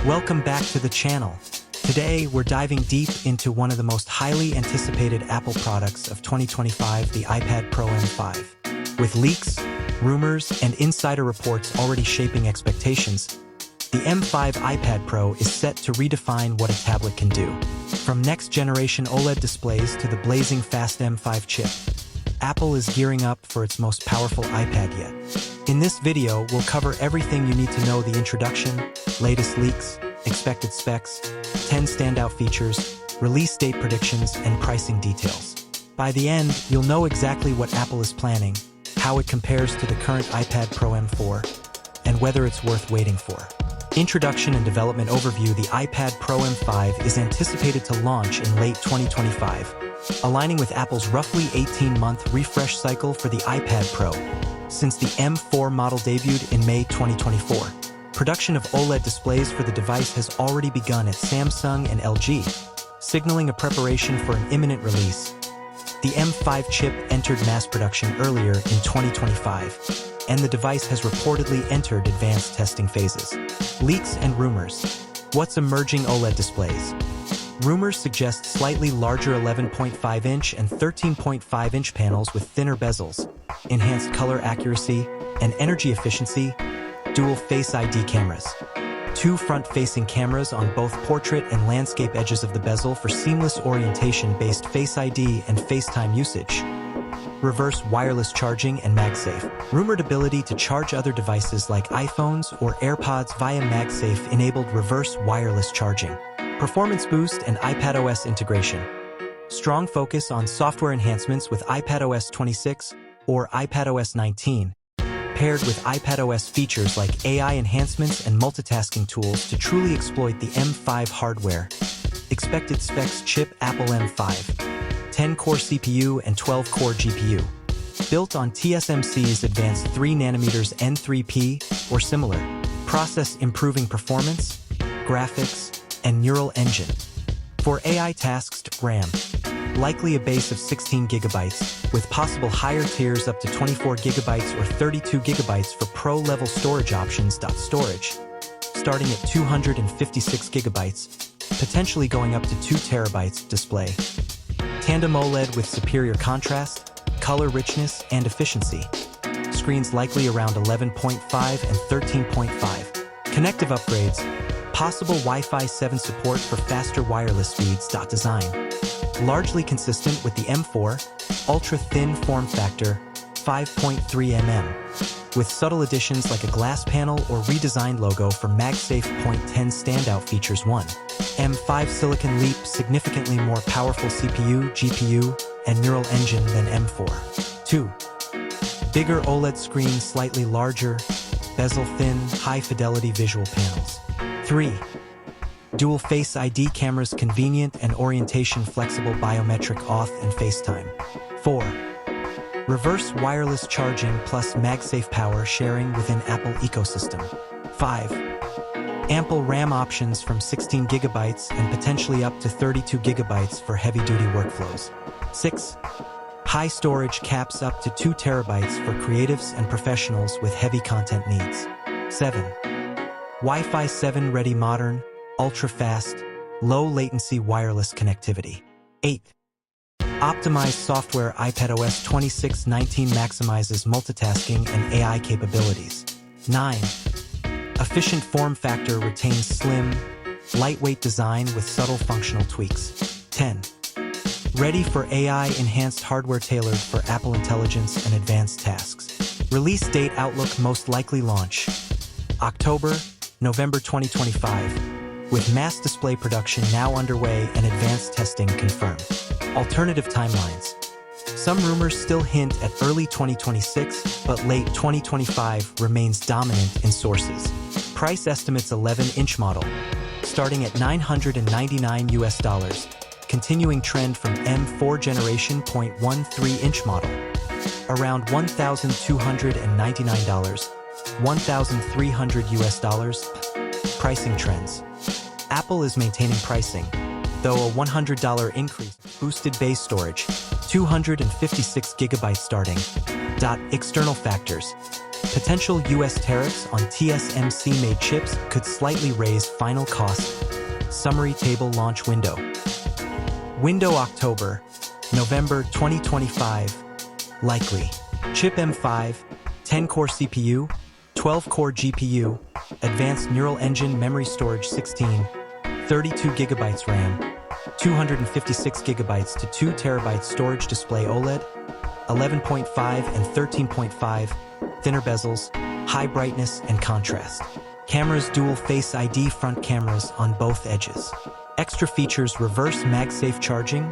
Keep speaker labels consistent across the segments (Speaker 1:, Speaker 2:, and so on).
Speaker 1: Welcome back to the channel. Today, we're diving deep into one of the most highly anticipated Apple products of 2025, the iPad Pro M5. With leaks, rumors, and insider reports already shaping expectations, the M5 iPad Pro is set to redefine what a tablet can do. From next-generation OLED displays to the blazing fast M5 chip, Apple is gearing up for its most powerful iPad yet. In this video, we'll cover everything you need to know: the introduction, latest leaks, expected specs, 10 standout features, release date predictions, and pricing details. By the end, you'll know exactly what Apple is planning, how it compares to the current iPad Pro M4, and whether it's worth waiting for. Introduction and development overview: the iPad Pro M5 is anticipated to launch in late 2025, aligning with Apple's roughly 18-month refresh cycle for the iPad Pro, since the M4 model debuted in May 2024. Production of OLED displays for the device has already begun at Samsung and LG, signaling a preparation for an imminent release. The M5 chip entered mass production earlier in 2025, and the device has reportedly entered advanced testing phases. Leaks and rumors. What's emerging: OLED displays. Rumors suggest slightly larger 11.5-inch and 13.5-inch panels with thinner bezels, enhanced color accuracy, and energy efficiency. Dual Face ID cameras. Two front-facing cameras on both portrait and landscape edges of the bezel for seamless orientation-based Face ID and FaceTime usage. Reverse wireless charging and MagSafe. Rumored ability to charge other devices like iPhones or AirPods via MagSafe-enabled reverse wireless charging. Performance boost and iPadOS integration. Strong focus on software enhancements with iPadOS 26 or iPadOS 19, paired with iPadOS features like AI enhancements and multitasking tools to truly exploit the M5 hardware. Expected specs: chip Apple M5, 10-core CPU and 12-core GPU. Built on TSMC's advanced 3nm N3P or similar. Process improving performance, graphics, and neural engine. For AI tasks, RAM. Likely a base of 16 GB, with possible higher tiers up to 24 GB or 32 GB for pro-level storage options. Storage, starting at 256 GB, potentially going up to 2 TB. Display. Tandem OLED with superior contrast, color richness, and efficiency. Screens likely around 11.5 and 13.5. Connective upgrades. Possible Wi-Fi 7 support for faster wireless speeds. Design. Largely consistent with the M4, ultra-thin form factor, 5.3 mm, with subtle additions like a glass panel or redesigned logo for MagSafe. 10 standout features. 1. M5 Silicon Leap, significantly more powerful CPU, GPU, and neural engine than M4. 2. Bigger OLED screen, slightly larger, bezel thin, high-fidelity visual panels. 3. Dual Face ID cameras, convenient and orientation-flexible biometric auth and FaceTime. 4. Reverse wireless charging plus MagSafe power sharing within Apple ecosystem. 5. Ample RAM options from 16 GB and potentially up to 32 GB for heavy-duty workflows. 6. High storage caps up to 2 TB for creatives and professionals with heavy content needs. 7. Wi-Fi 7 ready, modern, ultra-fast, low-latency wireless connectivity. 8. Optimized software. iPadOS 26.19 maximizes multitasking and AI capabilities. 9. Efficient form factor, retains slim, lightweight design with subtle functional tweaks. 10. Ready for AI-enhanced hardware tailored for Apple Intelligence and advanced tasks. Release date outlook: most likely launch October, November 2025, with mass display production now underway and advanced testing confirmed. Alternative timelines. Some rumors still hint at early 2026, but late 2025 remains dominant in sources. Price estimates: 11-inch model, starting at $999, continuing trend from M4 generation. 0.13-inch model, around $1,299, $1,300. Pricing trends. Apple is maintaining pricing, though a $100 increase. Boosted base storage, 256 GB starting. External factors. Potential US tariffs on TSMC-made chips could slightly raise final cost. Summary table launch window. Window October, November 2025. Likely. Chip M5, 10-core CPU, 12-core GPU, Advanced Neural Engine Memory Storage 16, 32 GB RAM, 256 GB to 2 TB storage display OLED, 11.5 and 13.5, thinner bezels, high brightness and contrast. Cameras dual Face ID front cameras on both edges. Extra features reverse MagSafe charging,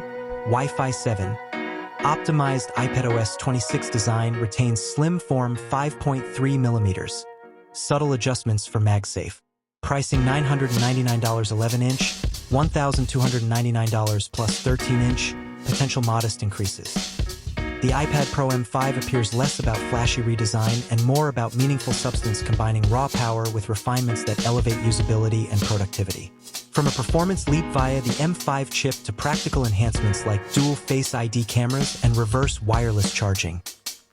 Speaker 1: Wi-Fi 7, optimized iPadOS 26 design retains slim form 5.3 millimeters. Subtle adjustments for MagSafe. Pricing $999 11-inch, $1,299 plus 13-inch, potential modest increases. The iPad Pro M5 appears less about flashy redesign and more about meaningful substance combining raw power with refinements that elevate usability and productivity. From a performance leap via the M5 chip to practical enhancements like dual Face ID cameras and reverse wireless charging,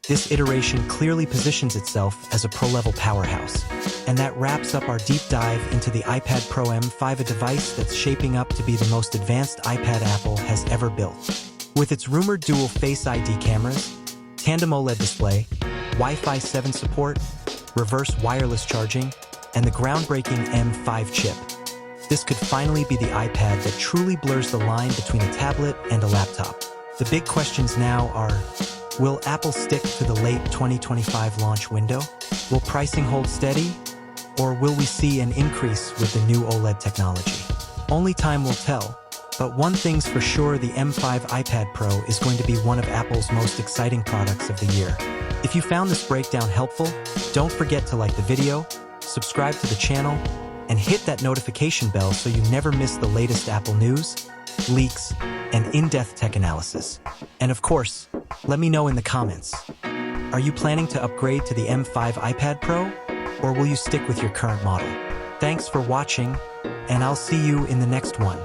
Speaker 1: this iteration clearly positions itself as a pro-level powerhouse. And that wraps up our deep dive into the iPad Pro M5, a device that's shaping up to be the most advanced iPad Apple has ever built. With its rumored dual Face ID cameras, tandem OLED display, Wi-Fi 7 support, reverse wireless charging, and the groundbreaking M5 chip, this could finally be the iPad that truly blurs the line between a tablet and a laptop. The big questions now are, will Apple stick to the late 2025 launch window? Will pricing hold steady? Or will we see an increase with the new OLED technology? Only time will tell. But one thing's for sure, the M5 iPad Pro is going to be one of Apple's most exciting products of the year. If you found this breakdown helpful, don't forget to like the video, subscribe to the channel, and hit that notification bell so you never miss the latest Apple news, leaks, and in-depth tech analysis. And of course, let me know in the comments. Are you planning to upgrade to the M5 iPad Pro, or will you stick with your current model? Thanks for watching, and I'll see you in the next one.